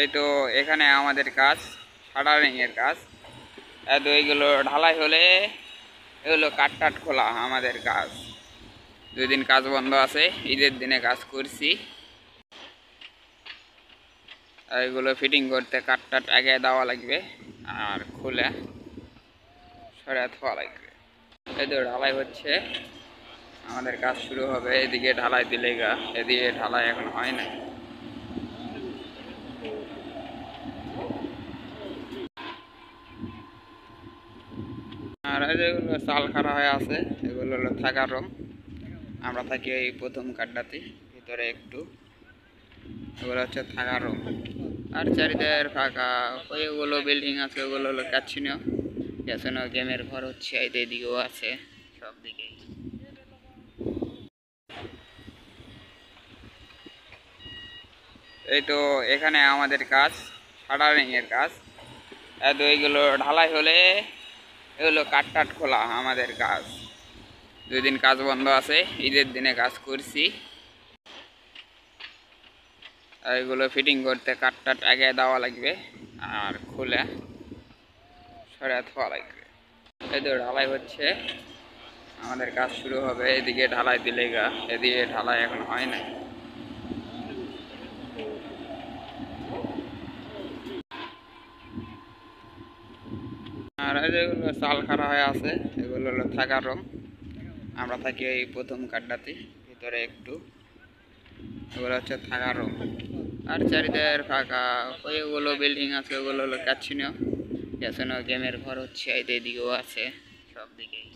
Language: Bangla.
এই তো এখানে আমাদের কাজ শাটারিং এর কাজ। তো এইগুলো ঢালাই হলে এগুলো কাট খোলা আমাদের কাজ। 2 দিন কাজ বন্ধ আছে, ঈদের দিনে কাজ করছি। এগুলো ফিটিং করতে কাট আগে দেওয়া লাগবে আর খুলে সরে ধোয়া লাগবে। এই তো ঢালাই হচ্ছে, আমাদের কাজ শুরু হবে। এদিকে ঢালাই দিলে এদিকে ঢালাই এখন হয় না। আর এই যেগুলো চাল খাড়া হয়ে আছে এগুলো হলো থাকার রুম। আমরা থাকি এই প্রথম কাঠটাতে, ভিতরে একটু। এগুলো হচ্ছে থাকার রুম। আর চারিদিকের ফাঁকা, ওইগুলো বিল্ডিং আছে ওগুলো হলো কাচ্ছিনীয়। পেছনে গেমের ঘর হচ্ছে, এদিকেও আছে, সব দিকেই। এই তো এখানে আমাদের কাজ শাটারিং এর কাজ। তো এইগুলো ঢালাই হলে এগুলো কাট খোলা আমাদের কাজ। 2 দিন কাজ বন্ধ আছে, ঈদের দিনে কাজ করছি। এগুলো ফিটিং করতে কাট আগে দেওয়া লাগবে আর খুলে সরে ধোয়া লাগবে। এই তো ঢালাই হচ্ছে, আমাদের কাজ শুরু হবে। এদিকে ঢালাই দিলে এদিকে ঢালাই এখন হয় না। আর এই যেগুলো চাল খাড়া হয়ে আছে এগুলো হলো থাকার রুম। আমরা থাকি এই প্রথম কাঠটাতে, ভিতরে একটু। এগুলো হচ্ছে থাকার রুম। আর চারিদিকের ফাঁকা, ওইগুলো বিল্ডিং আছে ওগুলো হলো কাচ্ছিনীয়। পেছনে গেমের ঘর হচ্ছে, এদিকেও আছে, সব দিকেই।